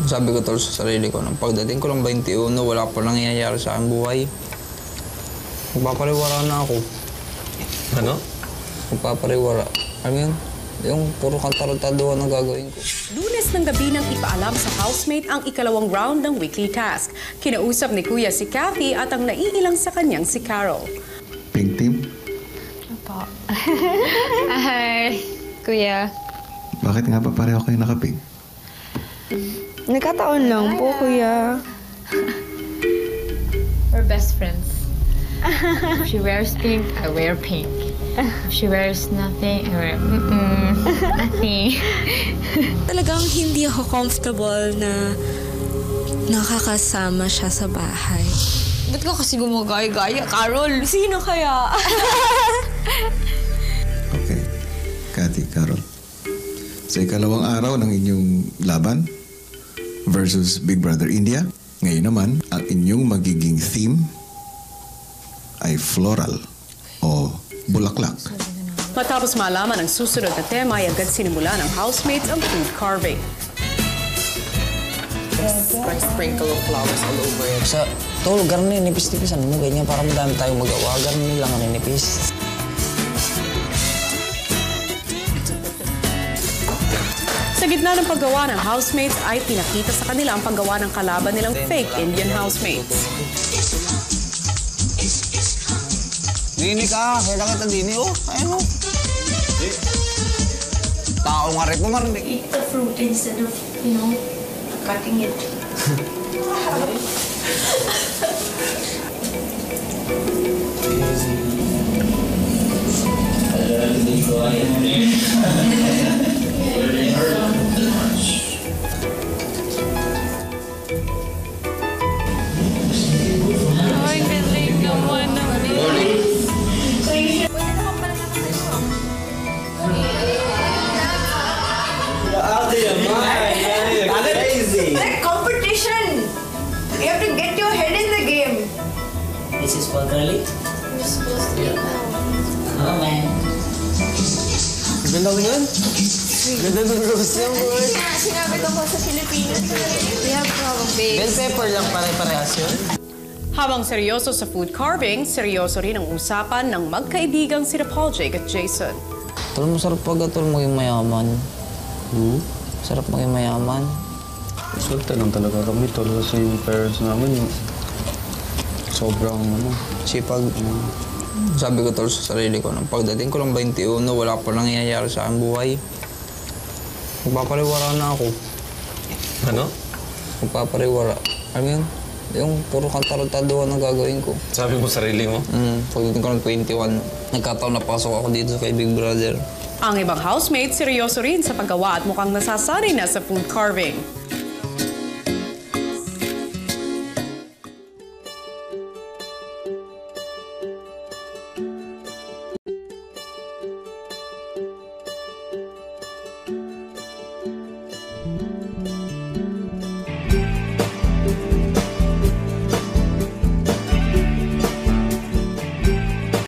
Sabi ko tol sa sarili ko, nang pagdating ko ng 21, wala pa nangyayari sa aking buhay. Magpapariwara na ako. Ano? Magpapariwara. Alam mo yun? Yung puro kantarantaduhan ang gagawin ko. Lunes ng gabi nang ipaalam sa housemate ang ikalawang round ng weekly task. Kinausap ni Kuya si Kathy at ang naiilang sa kanyang si Carol. Pink team? Opo. Hi, Kuya. Bakit nga ba pareho kayo naka-pink? Nagkataon lang po, Kuya. We're best friends. If she wears pink, I wear pink. If she wears nothing, I wear nothing. Talagang hindi ako comfortable na nakakasama siya sa bahay. Ba't ka kasi gumagaya-gaya, Carol? Sino kaya? Okay. Kathy, Carol. Sa ikalawang araw ng inyong laban versus Big Brother India, ngayon naman, ang inyong magiging theme ay floral o bulaklak. Matapos malaman ang susunod na tema, ay agad sinimula ng housemates ang food carving. Like sprinkle of flowers all over it. Sa tol, ganon nipis-nipisan mo, ganyan para madami tayong magawa. Ganon lang ang nipis. Sa gitna ng paggawa ng housemates ay pinakita sa kanila ang paggawa ng kalaban nilang fake Indian housemates. Dini ka, kaya kita dini, oh. Ayun, oh. Tao nga rin po, marinig. Eat the fruit instead of, cutting it. Ay, galing naman naman. Like competition! You have to get your head in the game. This is for garlic. You're supposed to eat now. Oh man. Ganda ko yun. Ganda ng rose niya, boy. Sinabi ko po sa Pilipinas. We have to have a base. Bell pepper lang pare-parehas yun. Habang seryoso sa food carving, seryoso rin ang usapan ng magkaibigang sina Paul Jake at Jason. Tol, masarap pag tol maging mayaman. Sarap maging mayaman. Swerte lang talaga kami tol kasi yung parents namin sobrang Sipag. Sabi ko tol sa sarili ko, nang pagdating ko ng 21, wala pa nangyayari sa aking buhay. Magpapariwara na ako. Ano? Magpapariwara. Alam mo yun? Yung puro kantarantaduhan ang gagawin ko. Sabi mo sarili mo? Pagdating ko ng 21, nagkataon na pasok ako dito kay Big Brother. Ang ibang housemates seryoso rin sa paggawa at mukhang nasasanay na sa food carving.